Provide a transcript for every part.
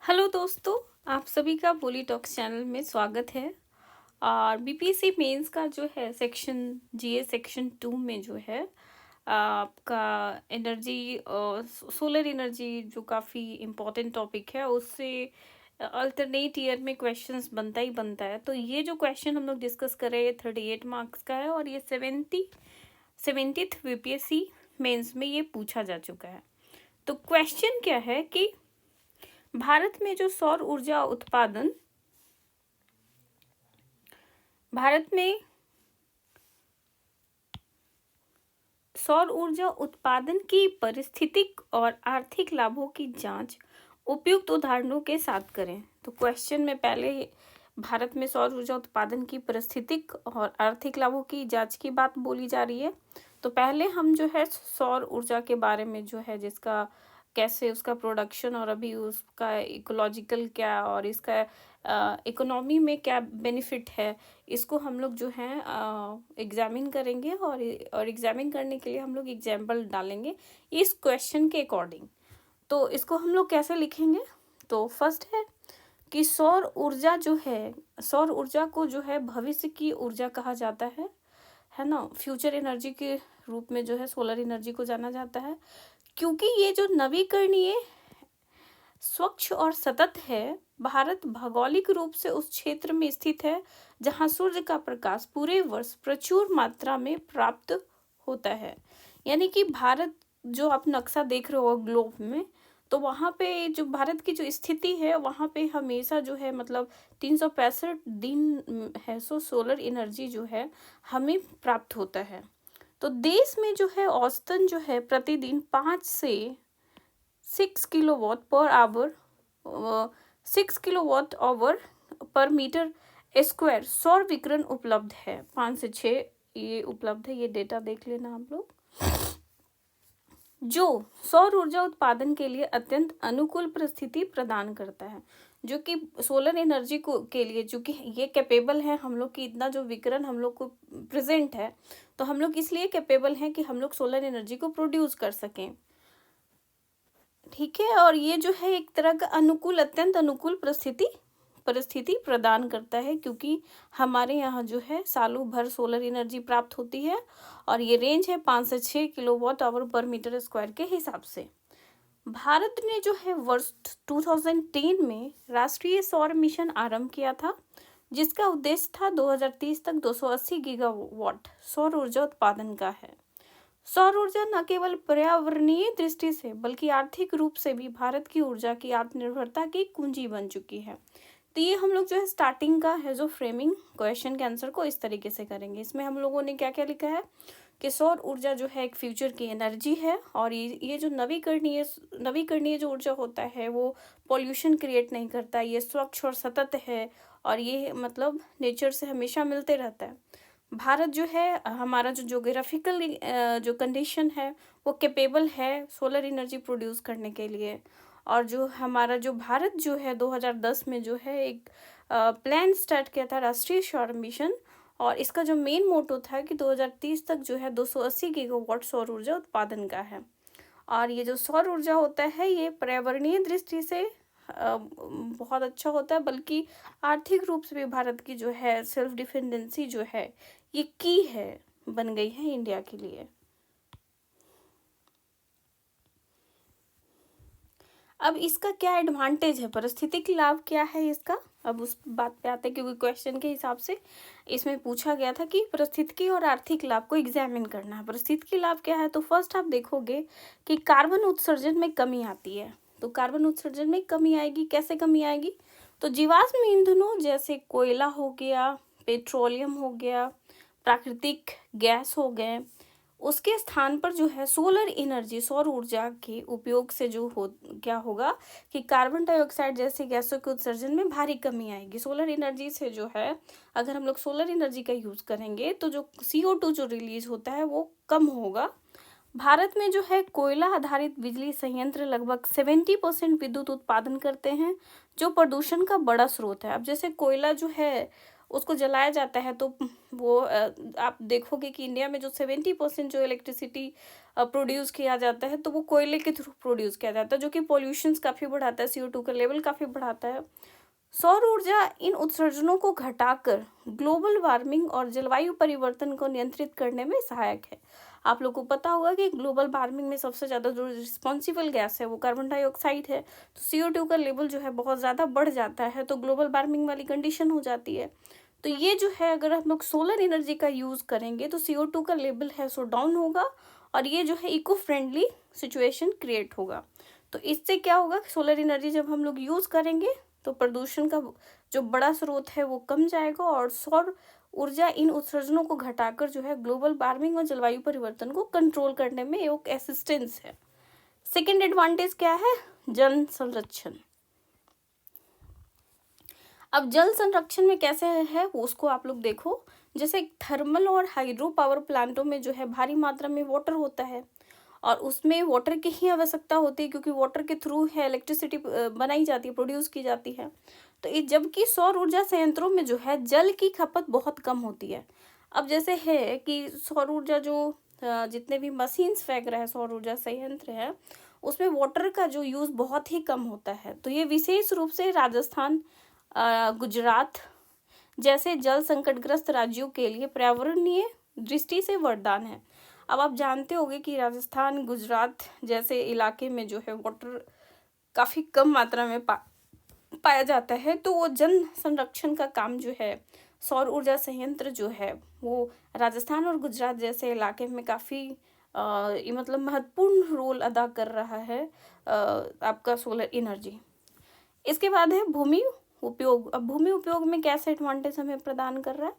Hello दोस्तों, आप सभी का बोली टॉक्स चैनल में स्वागत है। और बीपीएससी मेंस का जो है सेक्शन जीए सेक्शन 2 में जो है आपका एनर्जी सोलर एनर्जी जो काफ़ी इम्पोर्टेंट टॉपिक है उससे अल्टरनेट ईयर में क्वेश्चंस बनता ही बनता है। तो ये जो क्वेश्चन हम लोग डिस्कस कर रहे हैं 38 मार्क्स का है और ये 70th बीपीएससी मेंस में ये पूछा जा चुका है। तो क्वेश्चन क्या है कि भारत में जो सौर ऊर्जा उत्पादन की पारिस्थितिक और आर्थिक लाभों की जांच उपयुक्त उदाहरणों के साथ करें। तो क्वेश्चन में पहले भारत में सौर ऊर्जा उत्पादन की पारिस्थितिक और आर्थिक लाभों की जांच की बात बोली जा रही है। तो पहले हम जो है सौर ऊर्जा के बारे में जो है जिसका कैसे उसका प्रोडक्शन और अभी उसका इकोलॉजिकल क्या और इसका इकोनॉमी में क्या बेनिफिट है, इसको हम लोग जो है एग्जामिन करेंगे और एग्जामिन करने के लिए हम लोग एग्जाम्पल डालेंगे इस क्वेश्चन के अकॉर्डिंग। तो इसको हम लोग कैसे लिखेंगे? तो फर्स्ट है कि सौर ऊर्जा को जो है भविष्य की ऊर्जा कहा जाता है ना। फ्यूचर एनर्जी के रूप में जो है सोलर एनर्जी को जाना जाता है, क्योंकि ये जो नवीकरणीय स्वच्छ और सतत है। भारत भौगोलिक रूप से उस क्षेत्र में स्थित है जहां सूर्य का प्रकाश पूरे वर्ष प्रचुर मात्रा में प्राप्त होता है। यानी कि भारत जो आप नक्शा देख रहे हो ग्लोब में, तो वहां पे जो भारत की जो स्थिति है वहां पे हमेशा जो है मतलब 365 दिन है सो सोलर एनर्जी जो है हमें प्राप्त होता है। तो देश में जो है औसतन जो है प्रतिदिन 5 से 6 kilowatt per hour 6 kilowatt hour पर मीटर स्क्वायर सौर विकिरण उपलब्ध है। 5 से 6 ये उपलब्ध है, ये डेटा देख लेना आप लोग, जो सौर ऊर्जा उत्पादन के लिए अत्यंत अनुकूल परिस्थिति प्रदान करता है। जो कि सोलर एनर्जी को के लिए चूंकि ये कैपेबल है, हम लोग की इतना जो विकिरण हम लोग को प्रेजेंट है, तो हम लोग इसलिए कैपेबल हैं कि हम लोग सोलर एनर्जी को प्रोड्यूस कर सकें। ठीक है, और ये जो है एक तरह का अत्यंत अनुकूल परिस्थिति प्रदान करता है, क्योंकि हमारे यहाँ जो है सालों भर सोलर एनर्जी प्राप्त होती है और ये रेंज है 5 से 6 किलोवाट आवर पर मीटर स्क्वायर के हिसाब से। भारत ने जो है वर्ष 2010 में राष्ट्रीय सौर मिशन आरंभ किया था, जिसका उद्देश्य था 2030 तक 280 गीगावाट सौर ऊर्जा उत्पादन का है। सौर ऊर्जा न केवल पर्यावरणीय दृष्टि से बल्कि आर्थिक रूप से भी भारत की ऊर्जा की आत्मनिर्भरता की कुंजी बन चुकी है। तो ये हम लोग जो है स्टार्टिंग का है जो फ्रेमिंग क्वेश्चन के आंसर को इस तरीके से करेंगे। इसमें हम लोगों ने क्या क्या लिखा है कि सौर ऊर्जा जो है एक फ्यूचर की एनर्जी है और ये जो नवीकरणीय जो ऊर्जा होता है वो पॉल्यूशन क्रिएट नहीं करता, ये स्वच्छ और सतत है और ये मतलब नेचर से हमेशा मिलते रहता है। भारत जो है हमारा जो जोग्राफिकल जो कंडीशन है वो कैपेबल है सोलर एनर्जी प्रोड्यूस करने के लिए। और जो हमारा जो भारत जो है 2010 में जो है एक प्लान स्टार्ट किया था राष्ट्रीय सौर मिशन, और इसका जो मेन मोटो था कि 2030 तक जो है 280 गीगावाट सौर ऊर्जा उत्पादन का है। और ये जो सौर ऊर्जा होता है ये पर्यावरणीय दृष्टि से बहुत अच्छा होता है, बल्कि आर्थिक रूप से भी भारत की जो है सेल्फ डिपेंडेंसी जो है ये की है बन गई है इंडिया के लिए। अब इसका क्या एडवांटेज है, पारिस्थितिक लाभ क्या है इसका, अब उस बात पे आते हैं, क्योंकि क्वेश्चन के हिसाब से इसमें पूछा गया था कि पारिस्थितिकी और आर्थिक लाभ को एग्जामिन करना है। पारिस्थितिकी लाभ क्या है, तो फर्स्ट आप देखोगे कि कार्बन उत्सर्जन में कमी आती है। तो कार्बन उत्सर्जन में कमी आएगी, कैसे कमी आएगी, तो जीवाश्म ईंधनों जैसे कोयला हो गया, पेट्रोलियम हो गया, प्राकृतिक गैस हो गए, उसके स्थान पर जो है सोलर एनर्जी सौर ऊर्जा के उपयोग से जो हो क्या होगा कि कार्बन डाइऑक्साइड जैसे गैसों के उत्सर्जन में भारी कमी आएगी। सोलर एनर्जी से जो है अगर हम लोग सोलर एनर्जी का यूज़ करेंगे तो जो CO2 जो रिलीज होता है वो कम होगा। भारत में जो है कोयला आधारित बिजली संयंत्र लगभग 70% विद्युत उत्पादन करते हैं, जो प्रदूषण का बड़ा स्रोत है। अब जैसे कोयला जो है उसको जलाया जाता है तो वो आप देखोगे कि इंडिया में जो 70% जो इलेक्ट्रिसिटी प्रोड्यूस किया जाता है तो वो कोयले के थ्रू प्रोड्यूस किया जाता है, जो कि पॉल्यूशंस काफ़ी बढ़ाता है, CO2 का लेवल काफ़ी बढ़ाता है। सौर ऊर्जा इन उत्सर्जनों को घटाकर ग्लोबल वार्मिंग और जलवायु परिवर्तन को नियंत्रित करने में सहायक है। आप लोग को पता होगा कि ग्लोबल वार्मिंग में सबसे ज़्यादा जो रिस्पॉन्सिबल गैस है वो कार्बन डाइऑक्साइड है। तो CO2 का लेवल जो है बहुत ज़्यादा बढ़ जाता है तो ग्लोबल वार्मिंग वाली कंडीशन हो जाती है। तो ये जो है अगर हम लोग सोलर एनर्जी का यूज़ करेंगे तो CO2 का लेवल है सो डाउन होगा और ये जो है इको फ्रेंडली सिचुएशन क्रिएट होगा। तो इससे क्या होगा, सोलर एनर्जी जब हम लोग यूज़ करेंगे तो प्रदूषण का जो बड़ा स्रोत है वो कम जाएगा और सौर ऊर्जा इन उत्सर्जनों को घटाकर जो है ग्लोबल वार्मिंग और जलवायु परिवर्तन को कंट्रोल करने में एक असिस्टेंस है। सेकेंड एडवांटेज क्या है, जल संरक्षण। अब जल संरक्षण में कैसे है वो उसको आप लोग देखो। जैसे थर्मल और हाइड्रो पावर प्लांटों में जो है भारी मात्रा में वाटर होता है और उसमें वाटर की ही आवश्यकता होती है क्योंकि वाटर के थ्रू है इलेक्ट्रिसिटी बनाई जाती है, प्रोड्यूस की जाती है। तो ये जबकि सौर ऊर्जा संयंत्रों में जो है जल की खपत बहुत कम होती है। अब जैसे है कि सौर ऊर्जा जो जितने भी मशीन्स फेंक रहे हैं सौर ऊर्जा संयंत्र है उसमें वाटर का जो यूज़ बहुत ही कम होता है। तो ये विशेष रूप से राजस्थान, गुजरात जैसे जल संकटग्रस्त राज्यों के लिए पर्यावरणीय दृष्टि से वरदान है। अब आप जानते होंगे कि राजस्थान, गुजरात जैसे इलाके में जो है वाटर काफ़ी कम मात्रा में पाया जाता है। तो वो जल संरक्षण का काम जो है सौर ऊर्जा संयंत्र जो है वो राजस्थान और गुजरात जैसे इलाके में काफ़ी मतलब महत्वपूर्ण रोल अदा कर रहा है आपका सोलर एनर्जी। इसके बाद है भूमि उपयोग। अब भूमि उपयोग में कैसे एडवांटेज हमें प्रदान कर रहा है,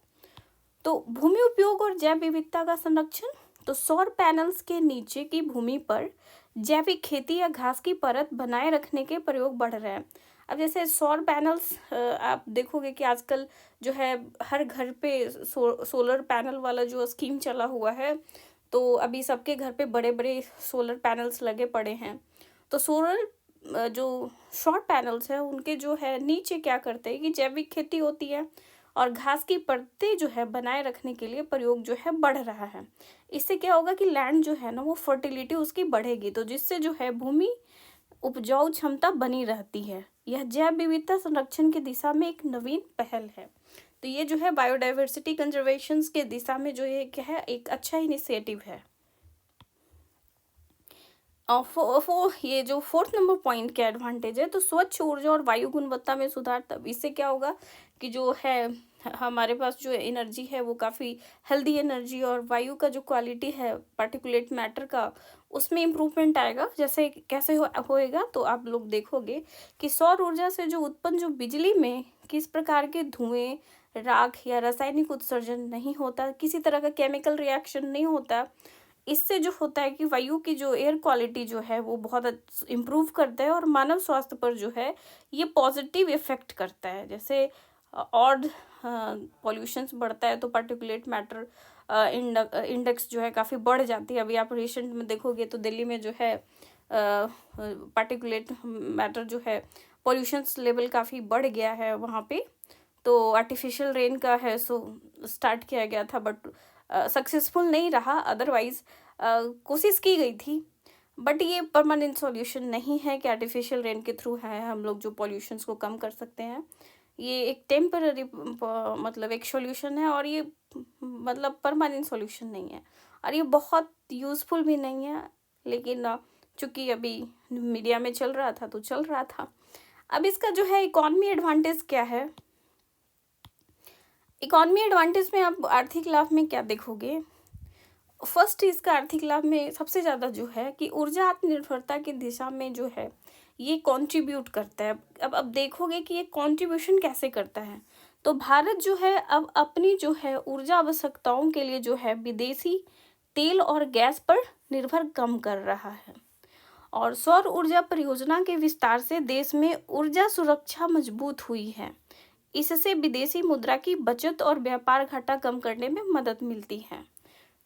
तो भूमि उपयोग और जैव विविधता का संरक्षण। तो सौर पैनल्स के नीचे की भूमि पर जैविक खेती या घास की परत बनाए रखने के प्रयोग बढ़ रहे हैं। अब जैसे सौर पैनल्स आप देखोगे कि आजकल जो है हर घर पे सोलर पैनल वाला जो स्कीम चला हुआ है, तो अभी सबके घर पे बड़े बड़े सोलर पैनल्स लगे पड़े हैं। तो सोलर जो शॉर्ट पैनल्स है उनके जो है नीचे क्या करते हैं कि जैविक खेती होती है और घास की परतें जो है बनाए रखने के लिए प्रयोग जो है बढ़ रहा है। इससे क्या होगा कि लैंड जो है ना वो फर्टिलिटी उसकी बढ़ेगी, तो जिससे जो है भूमि उपजाऊ क्षमता बनी रहती है। यह जैव विविधता संरक्षण की दिशा में एक नवीन पहल है। तो ये जो है बायोडाइवर्सिटी कंजर्वेशन के दिशा में जो ये क्या है एक अच्छा इनिशिएटिव है। ये जो फोर्थ नंबर पॉइंट क्या एडवांटेज है, तो स्वच्छ ऊर्जा और वायु गुणवत्ता में सुधार। तब इससे क्या होगा कि जो है हमारे पास जो एनर्जी है वो काफ़ी हेल्दी एनर्जी और वायु का जो क्वालिटी है पार्टिकुलेट मैटर का उसमें इम्प्रूवमेंट आएगा। जैसे कैसे होएगा, तो आप लोग देखोगे कि सौर ऊर्जा से जो उत्पन्न जो बिजली में किस प्रकार के धुएं, राख या रासायनिक उत्सर्जन नहीं होता, किसी तरह का केमिकल रिएक्शन नहीं होता। इससे जो होता है कि वायु की जो एयर क्वालिटी जो है वो बहुत इम्प्रूव करता है और मानव स्वास्थ्य पर जो है ये पॉजिटिव इफेक्ट करता है। जैसे और पॉल्यूशंस बढ़ता है तो पार्टिकुलेट मैटर इंडेक्स जो है काफ़ी बढ़ जाती है। अभी आप रिसेंट में देखोगे तो दिल्ली में जो है पार्टिकुलेट मैटर जो है पॉल्यूशंस लेवल काफ़ी बढ़ गया है वहाँ पे। तो आर्टिफिशियल रेन का है सो स्टार्ट किया गया था बट सक्सेसफुल नहीं रहा। अदरवाइज कोशिश की गई थी बट ये परमानेंट सॉल्यूशन नहीं है कि आर्टिफिशियल रेन के थ्रू है हम लोग जो पॉल्यूशंस को कम कर सकते हैं। ये एक टेम्पररी मतलब एक सॉल्यूशन है और ये मतलब परमानेंट सॉल्यूशन नहीं है और ये बहुत यूज़फुल भी नहीं है। लेकिन चूँकि अभी मीडिया में चल रहा था तो चल रहा था। अब इसका जो है इकॉनमी एडवांटेज क्या है, इकॉनमी एडवांटेज में आप आर्थिक लाभ में क्या देखोगे। फर्स्ट इसका आर्थिक लाभ में सबसे ज़्यादा जो है कि ऊर्जा आत्मनिर्भरता की दिशा में जो है ये कंट्रीब्यूट करता है। अब देखोगे कि ये कंट्रीब्यूशन कैसे करता है, तो भारत जो है अब अपनी जो है ऊर्जा आवश्यकताओं के लिए जो है विदेशी तेल और गैस पर निर्भर कम कर रहा है और सौर ऊर्जा परियोजना के विस्तार से देश में ऊर्जा सुरक्षा मजबूत हुई है। इससे विदेशी मुद्रा की बचत और व्यापार घाटा कम करने में मदद मिलती है।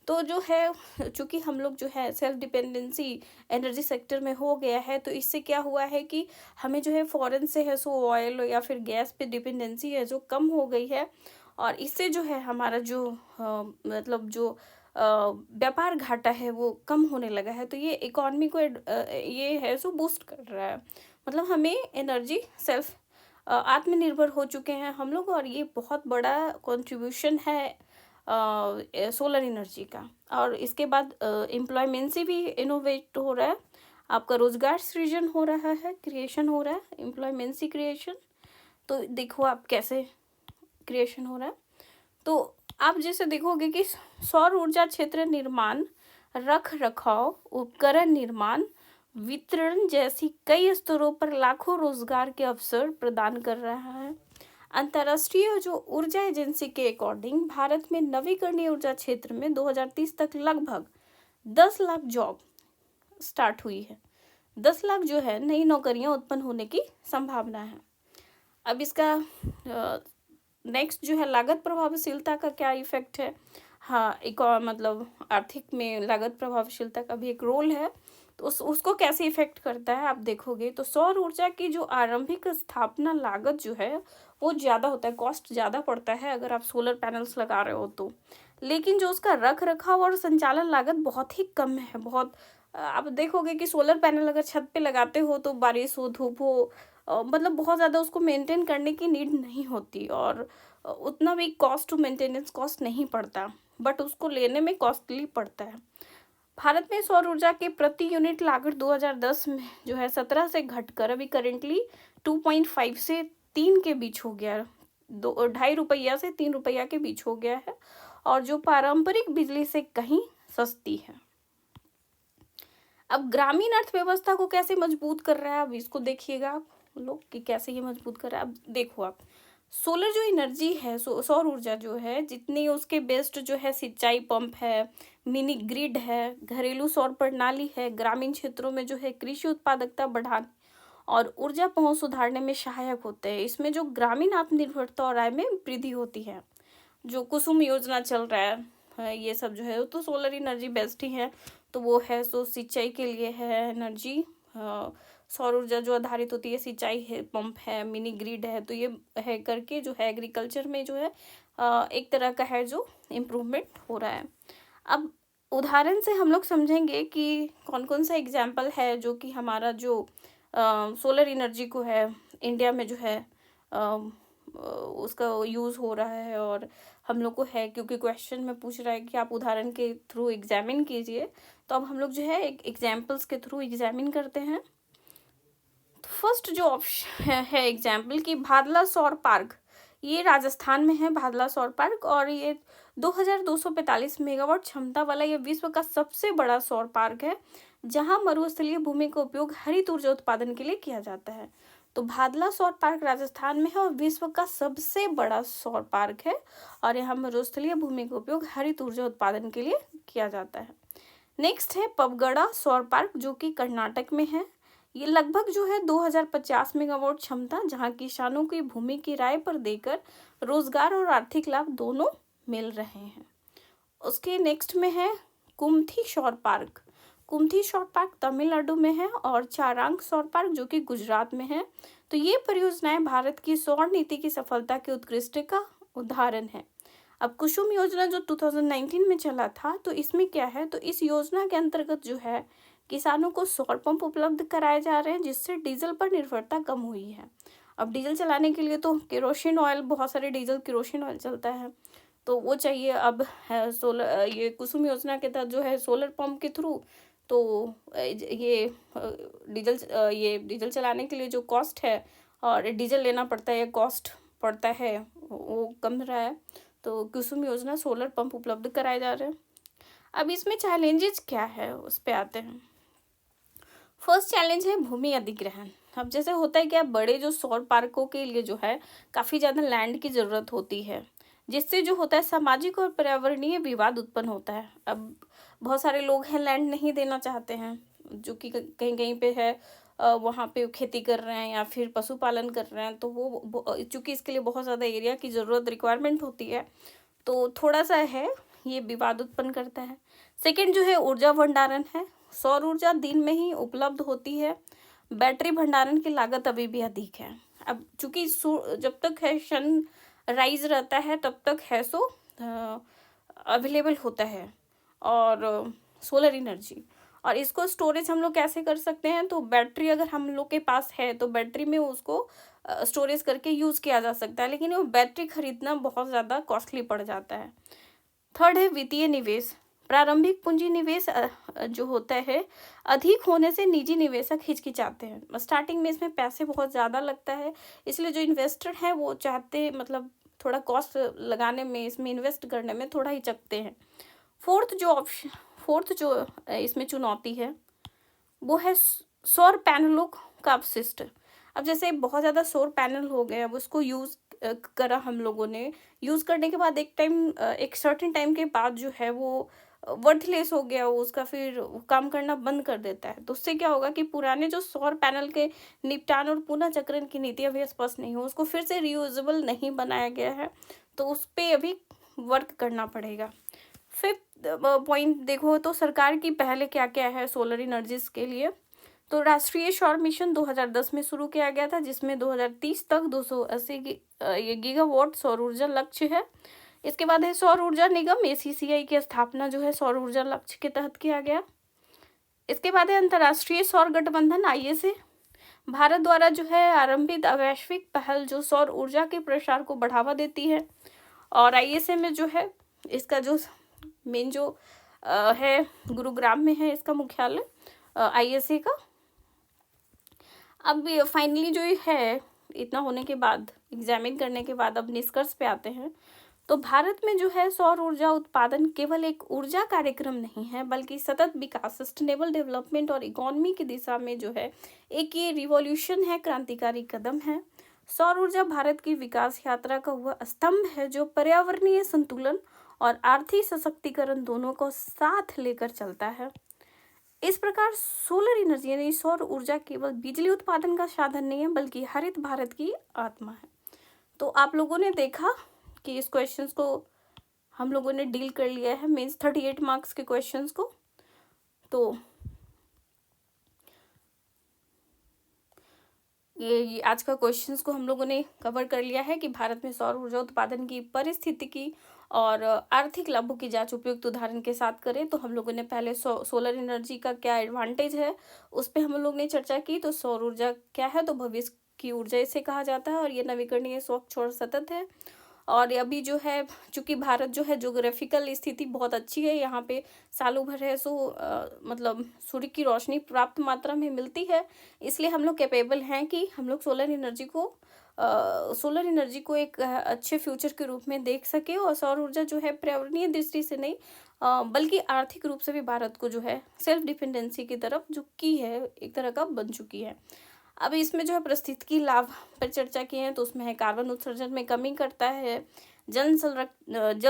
तो जो है चूँकि हम लोग जो है सेल्फ डिपेंडेंसी एनर्जी सेक्टर में हो गया है, तो इससे क्या हुआ है कि हमें जो है फॉरेन से है सो ऑयल या फिर गैस पे डिपेंडेंसी है जो कम हो गई है और इससे जो है हमारा जो मतलब जो व्यापार घाटा है वो कम होने लगा है। तो ये इकॉनमी को ये है सो बूस्ट कर रहा है। मतलब हमें एनर्जी सेल्फ आत्मनिर्भर हो चुके हैं हम लोग, और ये बहुत बड़ा कंट्रीब्यूशन है सोलर एनर्जी का। और इसके बाद एम्प्लॉयमेंसी भी इनोवेट हो रहा है, आपका रोजगार सृजन हो रहा है, क्रिएशन हो रहा है, एम्प्लॉयमेंसी क्रिएशन। तो देखो आप कैसे क्रिएशन हो रहा है। तो आप जैसे देखोगे कि सौर ऊर्जा क्षेत्र निर्माण, रख रखाव, उपकरण निर्माण, वितरण जैसी कई स्तरों पर लाखों रोजगार के अवसर प्रदान कर रहा है। अंतर्राष्ट्रीय जो ऊर्जा एजेंसी के अकॉर्डिंग भारत में नवीकरणीय ऊर्जा क्षेत्र में 2030 तक लगभग 10 लाख जॉब स्टार्ट हुई है। 10 लाख जो है नई नौकरियां उत्पन्न होने की संभावना है। अब इसका नेक्स्ट जो है लागत प्रभावशीलता का क्या इफेक्ट है। हाँ, एक और मतलब आर्थिक में लागत प्रभावशीलता का भी एक रोल है। तो उसको कैसे इफेक्ट करता है आप देखोगे तो सौर ऊर्जा की जो आरंभिक स्थापना लागत जो है वो ज़्यादा होता है, कॉस्ट ज़्यादा पड़ता है अगर आप सोलर पैनल्स लगा रहे हो तो। लेकिन जो उसका रख रखाव और संचालन लागत बहुत ही कम है। बहुत आप देखोगे कि सोलर पैनल अगर छत पे लगाते हो तो बारिश हो, धूप हो, मतलब बहुत ज़्यादा उसको मेंटेन करने की नीड नहीं होती, और उतना भी कॉस्ट टू मेंटेनेंस कॉस्ट नहीं पड़ता, बट उसको लेने में कॉस्टली पड़ता है। भारत में सौर ऊर्जा के प्रति यूनिट लागत 2010 में जो है 17 से घटकर अभी करेंटली 2.5 से 3 के बीच हो गया, 2.5 रुपया से 3 रुपया के बीच हो गया है, और जो पारंपरिक बिजली से कहीं सस्ती है। अब ग्रामीण अर्थव्यवस्था को कैसे मजबूत कर रहा है, अब इसको देखिएगा आप लोग कि कैसे ये मजबूत कर रहा है। अब देखो आप सोलर जो एनर्जी है, सौर ऊर्जा जो है, जितनी उसके बेस्ट जो है सिंचाई पंप है, मिनी ग्रिड है, घरेलू सौर प्रणाली है, ग्रामीण क्षेत्रों में जो है कृषि उत्पादकता बढ़ाने और ऊर्जा पहुंच सुधारने में सहायक होते हैं। इसमें जो ग्रामीण आत्मनिर्भरता और आय में वृद्धि होती है। जो कुसुम योजना चल रहा है ये सब जो है वो तो सोलर एनर्जी बेस्ट ही है। तो वो है सो सिंचाई के लिए है एनर्जी, सौर ऊर्जा जो आधारित होती है, सिंचाई है, पंप है, मिनी ग्रिड है। तो ये है करके जो है एग्रीकल्चर में जो है एक तरह का है जो इम्प्रूवमेंट हो रहा है। अब उदाहरण से हम लोग समझेंगे कि कौन कौन सा एग्जाम्पल है जो कि हमारा जो सोलर एनर्जी को है इंडिया में जो है उसका यूज़ हो रहा है, और हम लोग को है क्योंकि क्वेश्चन में पूछ रहा है कि आप उदाहरण के थ्रू एग्जामिन कीजिए। तो अब हम लोग जो है एक एग्जाम्पल्स के थ्रू एग्जामिन करते हैं। तो फर्स्ट जो ऑप्शन है एग्जाम्पल कि भादला सौर पार्क, ये राजस्थान में है भादला सौर पार्क, और ये 2245 मेगावाट क्षमता वाला ये विश्व का सबसे बड़ा सौर पार्क है, जहां मरुस्थलीय भूमि का उपयोग हरित ऊर्जा उत्पादन के लिए किया जाता है। तो भादला सौर पार्क राजस्थान में है और विश्व का सबसे बड़ा सौर पार्क है, और यहाँ मरुस्थलीय भूमि का उपयोग हरित ऊर्जा उत्पादन के लिए किया जाता है। नेक्स्ट है पवगड़ा सौर पार्क जो कि कर्नाटक में है। ये लगभग जो है 2050 मेगावाट क्षमता, जहाँ किसानों की भूमि किराए पर देकर रोजगार और आर्थिक लाभ दोनों मिल रहे हैं। उसके नेक्स्ट में है कुमथी सौर पार्क। कुमथी सौर पार्क तमिलनाडु में है, और चारांग सौर पार्क जो कि गुजरात में है। तो ये परियोजनाएं भारत की सौर नीति की सफलता के उत्कृष्ट का उदाहरण है। अब कुसुम योजना जो 2019 में चला था, तो इसमें क्या है, तो इस योजना के अंतर्गत जो है किसानों को सौर पंप उपलब्ध कराए जा रहे हैं, जिससे डीजल पर निर्भरता कम हुई है। अब डीजल चलाने के लिए तो केरोसिन ऑयल, बहुत सारे डीजल केरोसिन ऑयल चलता है, तो वो चाहिए। अब है सोलर, ये कुसुम योजना के तहत जो है सोलर पंप के थ्रू, तो ये डीजल चलाने के लिए जो कॉस्ट है और डीजल लेना पड़ता है, कॉस्ट पड़ता है, वो कम रहा है। तो कुसुम योजना सोलर पंप उपलब्ध कराए जा रहे हैं। अब इसमें चैलेंजेस क्या है उस पर आते हैं। फर्स्ट चैलेंज है भूमि अधिग्रहण। अब जैसे होता है कि आप बड़े जो सौर पार्कों के लिए जो है काफ़ी ज़्यादा लैंड की ज़रूरत होती है, जिससे जो होता है सामाजिक और पर्यावरणीय विवाद उत्पन्न होता है। अब बहुत सारे लोग हैं लैंड नहीं देना चाहते हैं, जो कि कहीं कहीं पे है वहाँ पे खेती कर रहे हैं या फिर पशुपालन कर रहे हैं, तो वो चूँकि इसके लिए बहुत ज़्यादा एरिया की ज़रूरत रिक्वायरमेंट होती है, तो थोड़ा सा है ये विवाद उत्पन्न करता है। सेकेंड जो है ऊर्जा भंडारण है। सौर ऊर्जा दिन में ही उपलब्ध होती है, बैटरी भंडारण की लागत अभी भी अधिक है। अब चूंकि जब तक है सन राइज रहता है तब तक है सो अवेलेबल होता है और सोलर एनर्जी। और इसको स्टोरेज हम लोग कैसे कर सकते हैं, तो बैटरी अगर हम लोग के पास है तो बैटरी में उसको स्टोरेज करके यूज़ किया जा सकता है, लेकिन वो बैटरी खरीदना बहुत ज़्यादा कॉस्टली पड़ जाता है। थर्ड है वित्तीय निवेश। प्रारंभिक पूंजी निवेश जो होता है अधिक होने से निजी निवेशक हिचकिचाते हैं। स्टार्टिंग में इसमें पैसे बहुत ज़्यादा लगता है, इसलिए जो इन्वेस्टर हैं वो चाहते मतलब थोड़ा कॉस्ट लगाने में, इसमें इन्वेस्ट करने में थोड़ा हिचकते हैं। फोर्थ जो इसमें चुनौती है वो है सौर पैनलों का अपशिष्ट। अब जैसे बहुत ज़्यादा सौर पैनल हो गए, अब उसको यूज़ करा हम लोगों ने, यूज़ करने के बाद एक सर्टेन टाइम के बाद जो है वो वर्थलेस हो गया, वो उसका फिर काम करना बंद कर देता है। तो उससे क्या होगा कि पुराने जो सौर पैनल के निपटान और पुनः चक्रण की नीति अभी स्पष्ट नहीं हो, उसको फिर से रीयूजेबल नहीं बनाया गया है, तो उस पर अभी वर्क करना पड़ेगा। फिफ्थ पॉइंट देखो तो सरकार की पहले क्या क्या है सोलर एनर्जीज के लिए। तो राष्ट्रीय सौर मिशन 2010 में शुरू किया गया था, जिसमें 2030 तक 280 गीगावाट सौर ऊर्जा लक्ष्य है। इसके बाद है सौर ऊर्जा निगम ACCI की स्थापना जो है सौर ऊर्जा लक्ष्य के तहत किया गया। इसके बाद है अंतर्राष्ट्रीय सौर गठबंधन ISA, भारत द्वारा जो है आरंभित वैश्विक पहल जो सौर ऊर्जा के प्रसार को बढ़ावा देती है। और ISA में जो है इसका जो मेन जो है गुरुग्राम में है इसका मुख्यालय ISA का। अब फाइनली जो है इतना होने के बाद, एग्जामिन करने के बाद अब निष्कर्ष पे आते हैं। तो भारत में जो है सौर ऊर्जा उत्पादन केवल एक ऊर्जा कार्यक्रम नहीं है, बल्कि सतत विकास, सस्टेनेबल डेवलपमेंट और इकोनॉमी की दिशा में जो है एक ये रिवॉल्यूशन है, क्रांतिकारी कदम है। सौर ऊर्जा भारत की विकास यात्रा का वह स्तंभ है जो पर्यावरणीय संतुलन और आर्थिक सशक्तिकरण दोनों को साथ लेकर चलता है। इस प्रकार सोलर एनर्जी यानी सौर ऊर्जा केवल बिजली उत्पादन का साधन नहीं है, बल्कि हरित भारत की आत्मा है। तो आप लोगों ने देखा कि इस क्वेश्चंस को हम लोगों ने डील कर लिया है, मीन्स 38 मार्क्स के क्वेश्चंस को। तो ये आज का क्वेश्चंस को हम लोगों ने कवर कर लिया है कि भारत में सौर ऊर्जा उत्पादन की परिस्थितिकी और आर्थिक लाभों की जांच उपयुक्त उदाहरण के साथ करें। तो हम लोगों ने पहले सोलर एनर्जी का क्या एडवांटेज है उस पर हम लोग ने चर्चा की। तो सौर ऊर्जा क्या है, तो भविष्य की ऊर्जा इसे कहा जाता है और ये नवीकरणीय, स्वच्छ और सतत है। और अभी जो है चूंकि भारत जो है ज्योग्राफिकल स्थिति बहुत अच्छी है, यहाँ पे सालों भर है सो मतलब सूर्य की रोशनी पर्याप्त मात्रा में मिलती है, इसलिए हम लोग कैपेबल हैं कि हम लोग सोलर एनर्जी को एक अच्छे फ्यूचर के रूप में देख सके। और सौर ऊर्जा जो है पर्यावरणीय दृष्टि से नहीं बल्कि आर्थिक रूप से भी भारत को जो है सेल्फ डिपेंडेंसी की तरफ झुकी है, एक तरह का बन चुकी है। अब इसमें जो है पारिस्थितिकी लाभ पर चर्चा की है, तो उसमें है कार्बन उत्सर्जन में कमी करता है, जल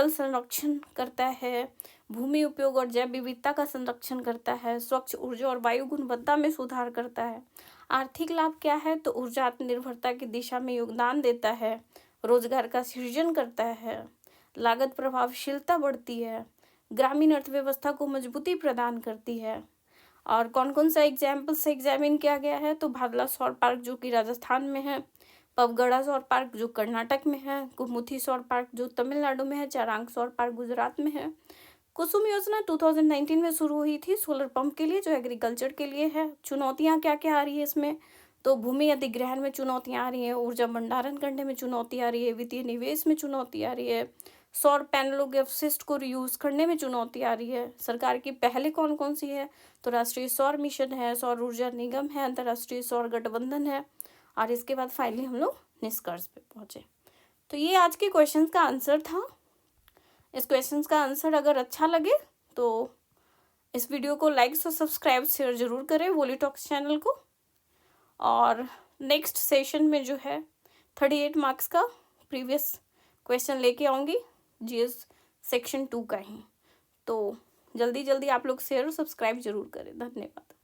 संरक्षण करता है, भूमि उपयोग और जैव विविधता का संरक्षण करता है, स्वच्छ ऊर्जा और वायु गुणवत्ता में सुधार करता है। आर्थिक लाभ क्या है, तो ऊर्जा आत्मनिर्भरता की दिशा में योगदान देता है, रोजगार का सृजन करता है, लागत प्रभावशीलता बढ़ती है, ग्रामीण अर्थव्यवस्था को मजबूती प्रदान करती है। और कौन कौन सा एग्जाम्पल से एग्जामिन किया गया है, तो भादला सौर पार्क जो कि राजस्थान में है, पवगढ़ा सौर पार्क जो कर्नाटक में है, कुमुथी सौर पार्क जो तमिलनाडु में है, चारांग सौर पार्क गुजरात में है। कुसुम योजना 2019 में शुरू हुई थी सोलर पंप के लिए जो एग्रीकल्चर के लिए है। चुनौतियां क्या क्या आ रही है इसमें, तो भूमि अधिग्रहण में चुनौतियां आ रही हैं, ऊर्जा भंडारण करने में चुनौती आ रही है, वित्तीय निवेश में चुनौती आ रही है, सौर पैनलों के अपशिष्ट को रीयूज करने में चुनौती आ रही है। सरकार की पहले कौन कौन सी है, तो राष्ट्रीय सौर मिशन है, सौर ऊर्जा निगम है, अंतर्राष्ट्रीय सौर गठबंधन है। और इसके बाद फाइनली हम लोग निष्कर्ष पे पहुंचे। तो ये आज के क्वेश्चन का आंसर था। इस क्वेश्चन का आंसर अगर अच्छा लगे तो इस वीडियो को लाइक और सब्सक्राइब शेयर जरूर करें वोली टॉक्स चैनल को। और नेक्स्ट सेशन में जो है 38 मार्क्स का प्रीवियस क्वेश्चन लेके आऊँगी, GS सेक्शन 2 का ही। तो जल्दी जल्दी आप लोग शेयर और सब्सक्राइब जरूर करें। धन्यवाद।